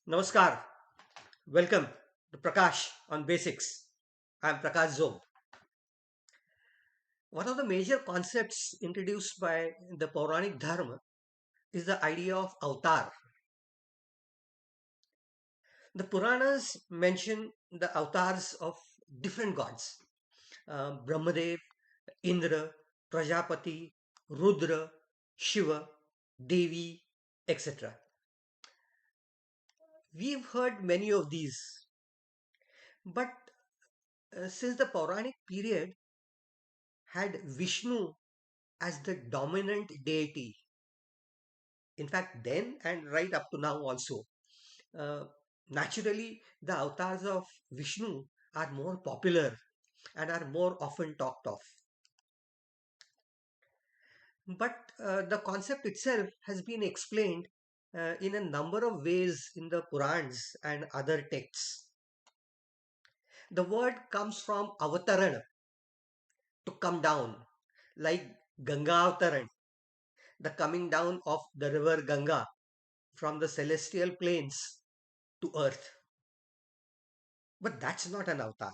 Namaskar. Welcome to Prakash on Basics. I am Prakash Zog. One of the major concepts introduced by the Pauranik Dharma is the idea of Avtar. The Puranas mention the avatars of different gods: Brahmadev, Indra, Prajapati, Rudra, Shiva, Devi, etc. We've heard many of these, but since the Pauranik period had Vishnu as the dominant deity, in fact, then and right up to now also, uh, naturally the avatars of Vishnu are more popular and are more often talked of. But the concept itself has been explained in a number of ways in the Purans and other texts. The word comes from avatarana, to come down, like Ganga Avtaran, the coming down of the river Ganga from the celestial planes to earth. But that's not an avatar.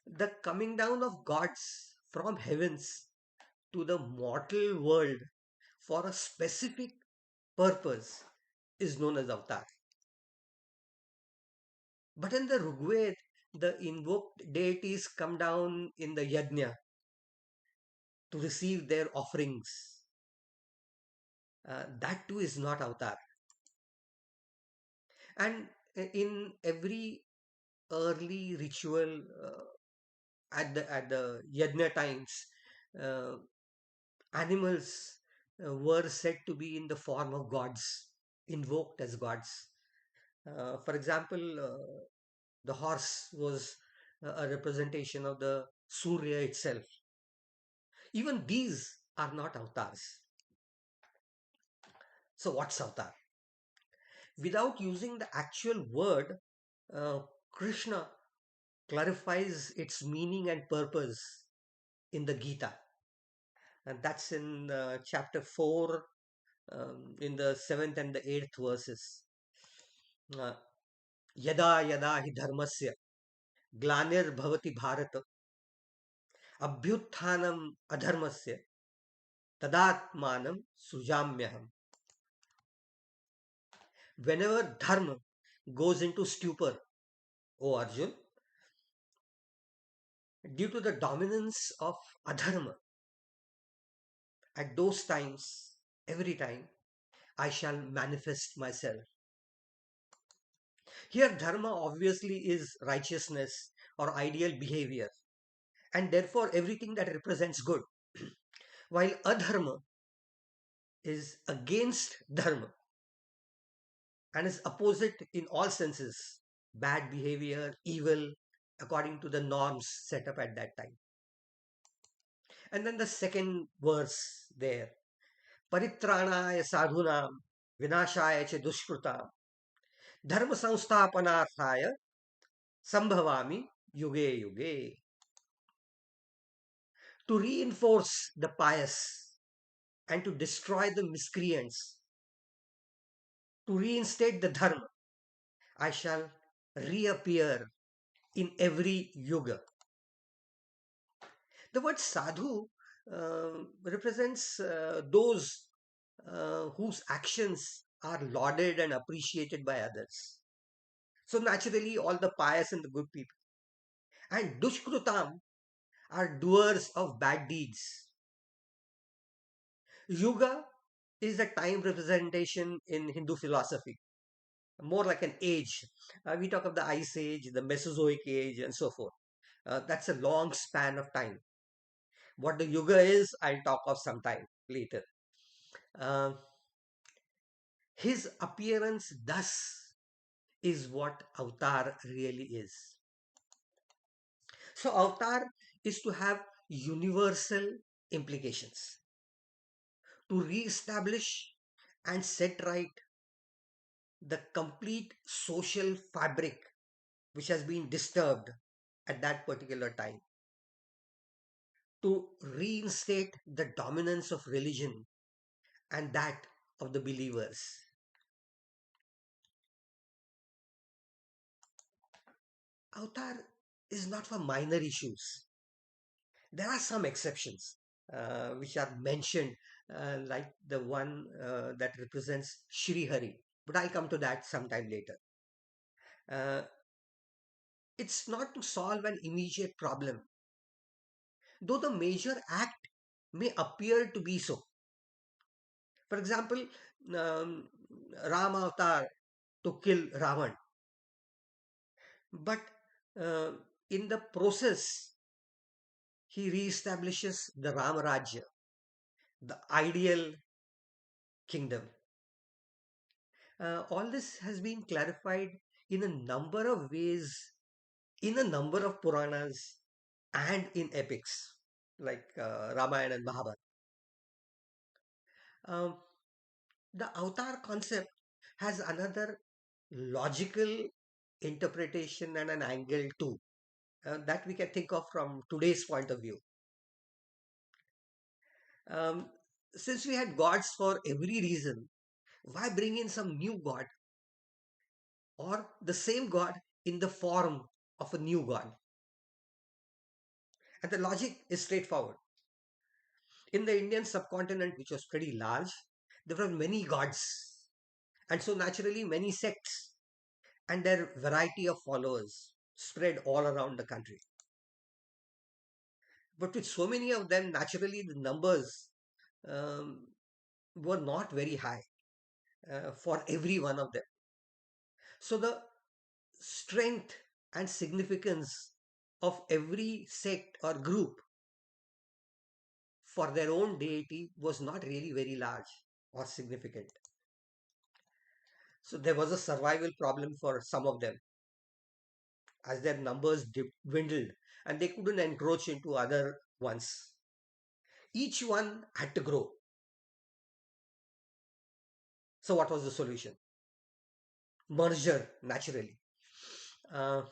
The coming down of gods from heavens to the mortal world for a specific purpose is known as avatar. But in the Rigved, the invoked deities come down in the yajna to receive their offerings. That too is not avatar. And in every early ritual at the yajna times, uh, animals were said to be in the form of gods, invoked as gods. For example, the horse was a representation of the Surya itself. Even these are not avatars. So, what's avatar? Without using the actual word, uh, Krishna clarifies its meaning and purpose in the Gita. And that's in chapter 4, in the 7th and the 8th verses. Uh, यदा यदा हि धर्मस्य ग्लानिर्भवति Bharat अभ्युत्थानम अधर्मस्य तदात्मानं सृजाम्यहम्. Whenever dharma goes into stupor, O Arjun, due to the dominance of adharma, at those times, every time, I shall manifest myself. Here, dharma obviously is righteousness or ideal behavior, and therefore everything that represents good, while adharma is against dharma and is opposite in all senses: bad behavior, evil, according to the norms set up at that time. And then the second verse there: Paritranaya sadhunam vinashaya cha dushkrutam dharma samsthapanarthaya sambhavami yuge yuge. To reinforce the pious and to destroy the miscreants, to reinstate the dharma, I shall reappear in every yuga. The word sadhu represents those whose actions are lauded and appreciated by others. So naturally, all the pious and the good people. And dushkrutam are doers of bad deeds. Yuga is a time representation in Hindu philosophy, more like an age. We talk of the Ice Age, the Mesozoic Age, and so forth. That's a long span of time. What the Yuga is, I'll talk of sometime later. Uh, his appearance thus is what Avatar really is. So, Avatar is to have universal implications, to re-establish and set right the complete social fabric which has been disturbed at that particular time, to reinstate the dominance of religion and that of the believers. Avatar is not for minor issues. There are some exceptions which are mentioned, like the one that represents Shri Hari, but I'll come to that sometime later. Uh, it's not to solve an immediate problem, though the major act may appear to be so. For example, um, Ram Avatar to kill Ravan, but uh, in the process, he reestablishes the Ramarajya, the ideal kingdom. All this has been clarified in a number of ways, in a number of Puranas and in epics like Ramayana and Mahabharata. Um, the avatar concept has another logical interpretation and an angle too, that we can think of from today's point of view. Um, since we had gods for every reason, why bring in some new god or the same god in the form of a new god? And the logic is straightforward. In the Indian subcontinent, which was pretty large, there were many gods, and so naturally many sects, and their variety of followers spread all around the country. But with so many of them, naturally the numbers um, were not very high for every one of them. So the strength and significance of every sect or group for their own deity was not really very large or significant. So there was a survival problem for some of them as their numbers dwindled and they couldn't encroach into other ones. Each one had to grow. So what was the solution? Merger, naturally. Uh,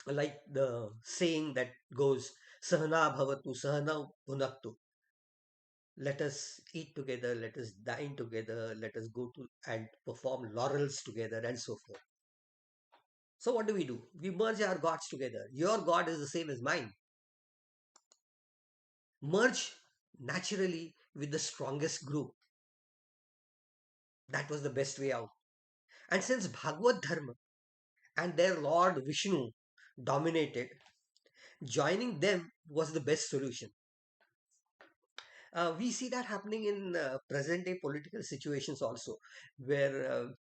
like the saying that goes, Sahana bhavatu, Sahana bhunaktu. Let us eat together, let us dine together, let us go to and perform laurels together, and so forth. So what do? We merge our gods together. Your God is the same as mine. Merge naturally with the strongest group. That was the best way out. And since Bhagavad Dharma and their Lord Vishnu dominated, joining them was the best solution. We see that happening in present day political situations also, where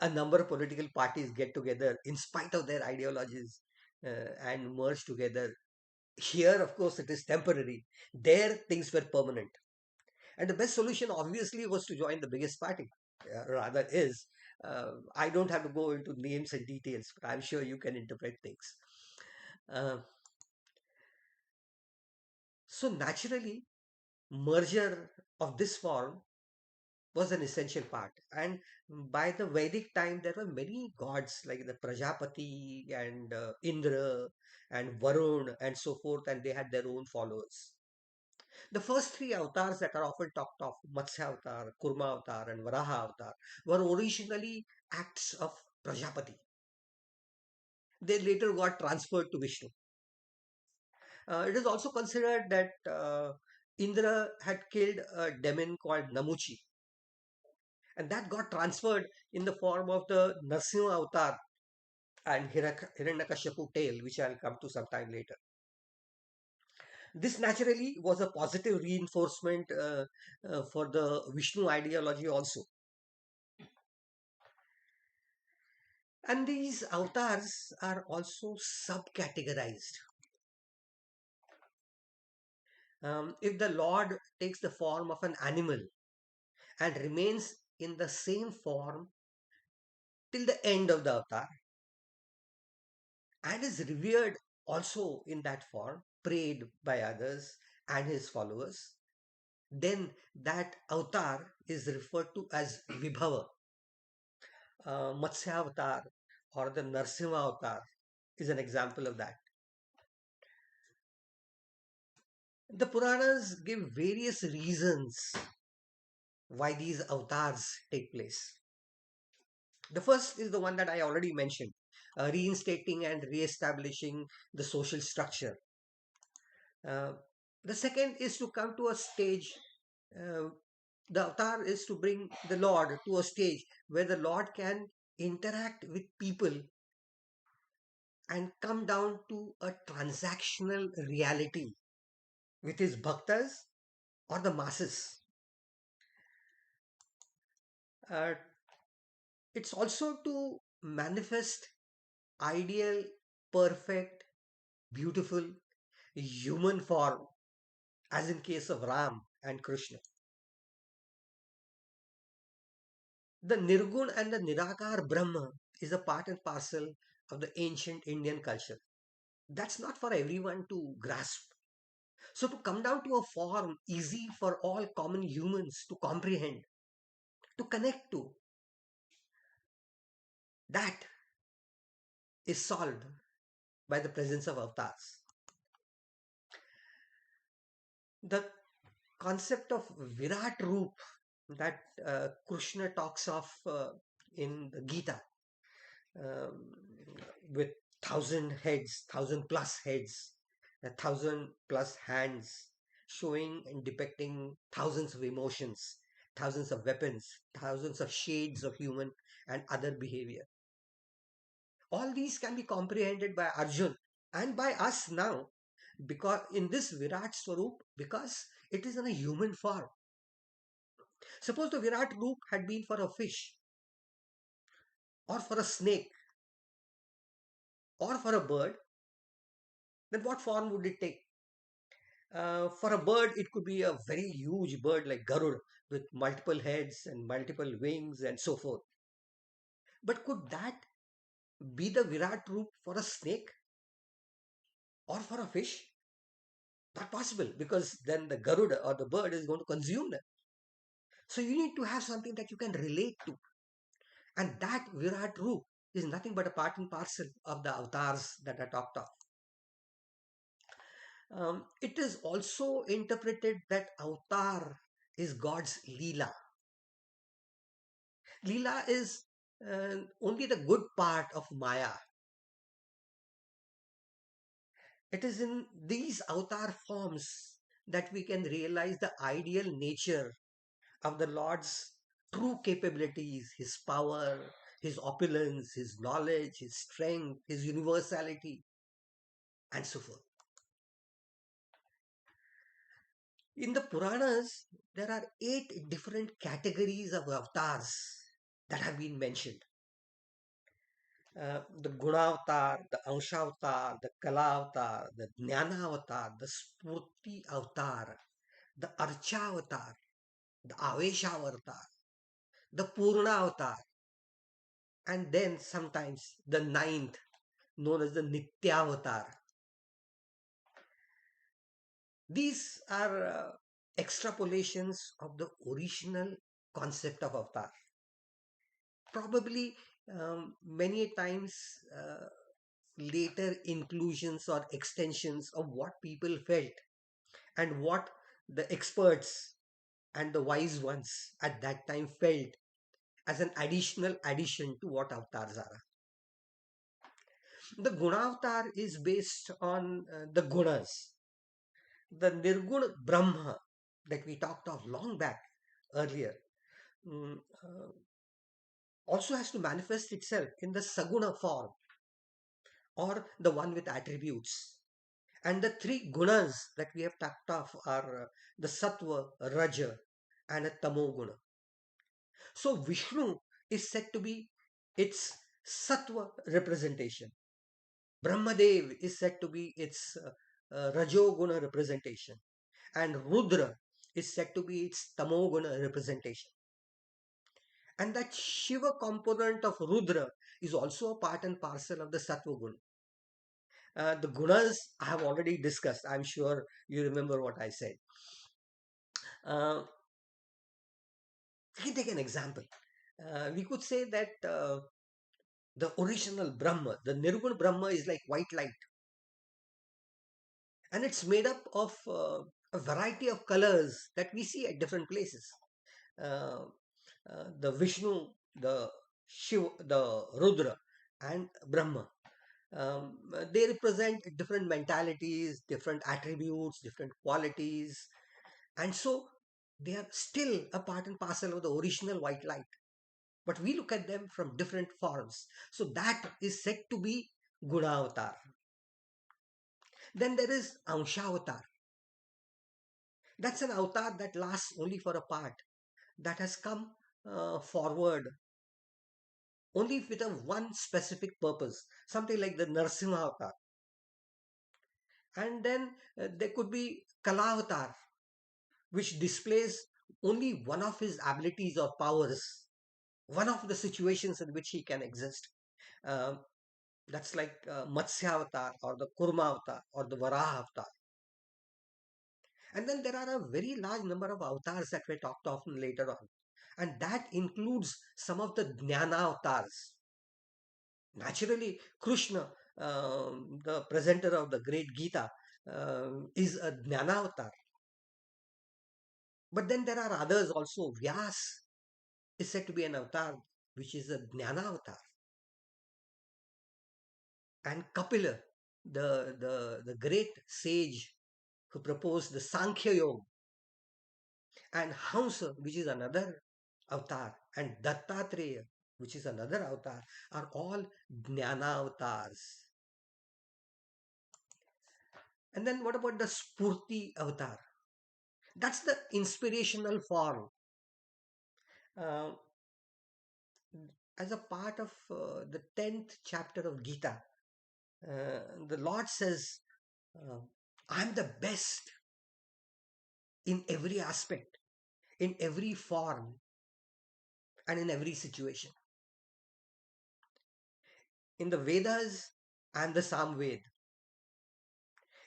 a number of political parties get together in spite of their ideologies and merge together. Here, of course, it is temporary. There, things were permanent. And the best solution, obviously, was to join the biggest party. Rather, is I don't have to go into names and details, but I'm sure you can interpret things. Uh, so, naturally, merger of this form was an essential part. And by the Vedic time, there were many gods like the Prajapati and Indra and Varun and so forth, and they had their own followers. The first three avatars that are often talked of, Matsya Avatar, Kurma Avatar, and Varaha Avatar, were originally acts of Prajapati. They later got transferred to Vishnu. It is also considered that Indra had killed a demon called Namuchi, and that got transferred in the form of the Narsimha Avatar and Hiranyakashipu tale, which I'll come to sometime later. This naturally was a positive reinforcement for the Vishnu ideology also. And these avatars are also subcategorized. If the Lord takes the form of an animal and remains in the same form till the end of the avatar and is revered also in that form, prayed by others and his followers, then that avatar is referred to as Vibhava. Matsya avatar or the Narsimha avatar is an example of that. The Puranas give various reasons why these avatars take place. The first is the one that I already mentioned. reinstating and re-establishing the social structure. Uh, the second is to come to a stage, uh, the avatar is to bring the Lord to a stage where the Lord can interact with people and come down to a transactional reality with his bhaktas or the masses. Uh, it's also to manifest ideal, perfect, beautiful human form, as in case of Ram and Krishna. The Nirgun and the Nirakar Brahma is a part and parcel of the ancient Indian culture. That's not for everyone to grasp. So, to come down to a form easy for all common humans to comprehend, to connect to, that is solved by the presence of avatars. The concept of Virat Roop that Krishna talks of in the Gita, um, with 1,000 heads, 1,000+ heads, 1,000+ hands, showing and depicting thousands of emotions, thousands of weapons, thousands of shades of human and other behavior. All these can be comprehended by Arjun and by us now, because in this Virat Swarup, because it is in a human form. Suppose the Virat Roop had been for a fish, or for a snake, or for a bird, then what form would it take? For a bird, it could be a very huge bird like Garud with multiple heads and multiple wings and so forth. But could that be the Virat Roop for a snake or for a fish? Not possible, because then the Garuda or the bird is going to consume them. So you need to have something that you can relate to. And that Virat Roop is nothing but a part and parcel of the avatars that I talked of. It is also interpreted that avatar is God's Leela. Leela is only the good part of Maya. It is in these avatar forms that we can realize the ideal nature of the Lord's true capabilities, his power, his opulence, his knowledge, his strength, his universality, and so forth. In the Puranas, there are 8 different categories of avatars that have been mentioned. The Gunavatar, the Amshavatar, the Kalavatar, the Jnanavatar, the Spurti Avatar, the Archavatar, the Aveshavatar, the Purna Avatar, and then sometimes the ninth, known as the Nityavatar. These are extrapolations of the original concept of avatar. Probably many times later inclusions or extensions of what people felt and what the experts and the wise ones at that time felt as an additional addition to what avatars are. The Gunavatar is based on the gunas. The Nirgun Brahma that we talked of long back earlier mm, uh, also has to manifest itself in the Saguna form, or the one with attributes. And the 3 gunas that we have talked of are the Sattva, Raja, and a Tamo guna. So Vishnu is said to be its Sattva representation. Brahmadev is said to be its Rajoguna representation. And Rudra is said to be its Tamoguna representation. And that Shiva component of Rudra is also a part and parcel of the Sattva guna. The gunas I have already discussed. I'm sure you remember what I said. Uh, we can take an example. We could say that the original Brahma, the Nirguna Brahma, is like white light. And it's made up of a variety of colors that we see at different places. Uh, the Vishnu, the Shiva, the Rudra, and Brahma. They represent different mentalities, different attributes, different qualities, and so they are still a part and parcel of the original white light. But we look at them from different forms. So that is said to be Gunavatar. Then there is Amshavatar. That's an avatar that lasts only for a part, that has come forward only with a one specific purpose, something like the Narsimha avatar. And then there could be Kalavatar, which displays only one of his abilities or powers, one of the situations in which he can exist. Um, that's like Matsya avatar or the Kurma avatar or the Varaha avatar. And then there are a very large number of avatars that were talked of later on. And that includes some of the Jnana avatars. Naturally, Krishna, the presenter of the great Gita, is a Jnana avatar. But then there are others also. Vyas is said to be an avatar, which is a Jnana avatar. And Kapila, the great sage who proposed the Sankhya Yoga, and Hamsa, which is another avatar, and Dattatreya, which is another avatar, are all Jnana avatars. And then what about the Spurti avatar? That's the inspirational form. Uh, as a part of the 10th chapter of Gita, the Lord says, uh, I'm the best in every aspect, in every form, and in every situation. In the Vedas, I'm the Samved.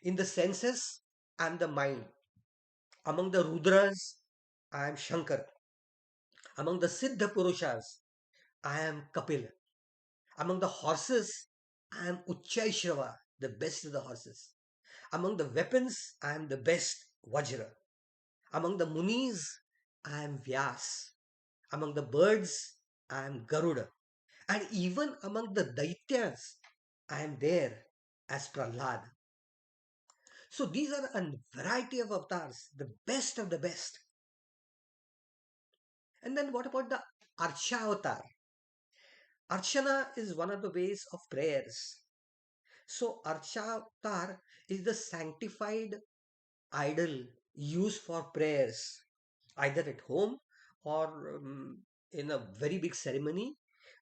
In the senses, I'm the mind. Among the Rudras, I am Shankar. Among the Siddha Purushas, I am Kapil. Among the horses, I am Uchchaishrava, the best of the horses. Among the weapons, I am the best Vajra. Among the Munis, I am Vyas. Among the birds, I am Garuda. And even among the Daityas, I am there as Prahlad. So these are a variety of avatars, the best of the best. And then what about the Archa avatar? Archana is one of the ways of prayers. So Archa avatar is the sanctified idol used for prayers, either at home or in a very big ceremony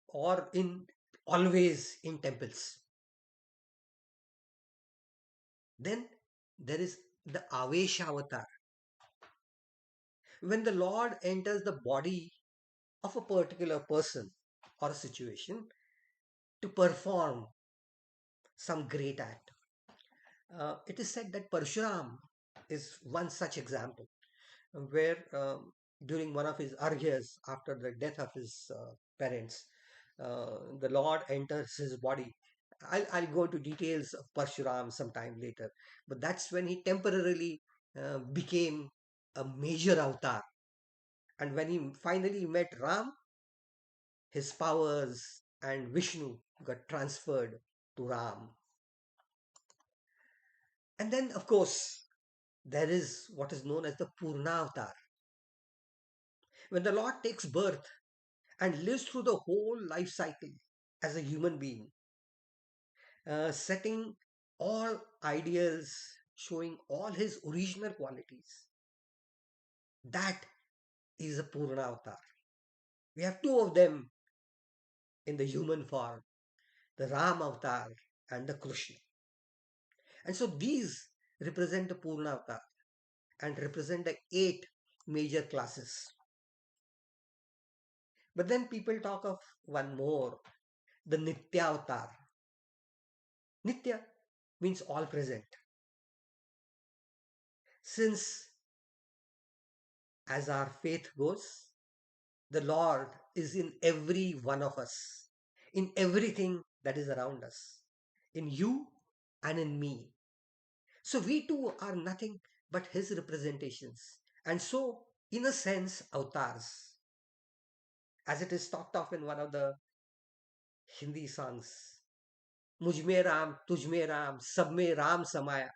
or in always in temples. Then there is the Avesha avatar. When the Lord enters the body of a particular person or a situation to perform some great act. It is said that Parshuram is one such example where during one of his argyas after the death of his parents, the Lord enters his body. I'll go into details of Parshuram sometime later, but that's when he temporarily became a major avatar. And when he finally met Ram, his powers and Vishnu got transferred to Ram. And then, of course, there is what is known as the Purna avatar. When the Lord takes birth and lives through the whole life cycle as a human being, setting all ideals, showing all his original qualities, that is a Purna avatar. We have two of them in the human form, the Ram avatar and the Krishna. And so these represent the Purna avatar and represent the eight major classes. But then people talk of one more, the Nitya avatar. Nitya means all present. Since, as our faith goes, the Lord is in every one of us, in everything that is around us, in you and in me. So we too are nothing but His representations. And so, in a sense, avatars, as it is talked of in one of the Hindi songs. मुझ में राम, तुझ में राम, सब में राम समाया.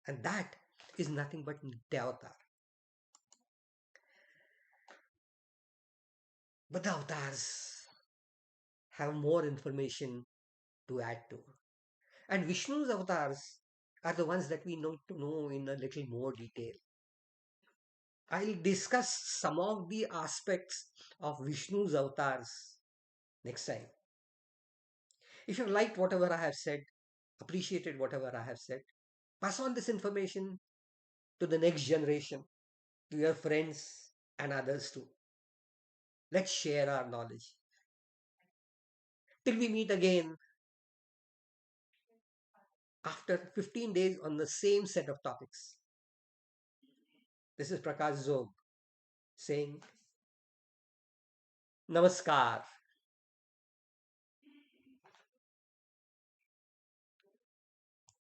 And that is nothing but Nitya. But the avatars have more information to add to. And Vishnu's avatars are the ones that we know to know in a little more detail. I'll discuss some of the aspects of Vishnu's avatars next time. If you've liked whatever I have said, appreciated whatever I have said, pass on this information to the next generation, to your friends and others too. Let's share our knowledge. Till we meet again after 15 days on the same set of topics. This is Prakash Zog saying Namaskar.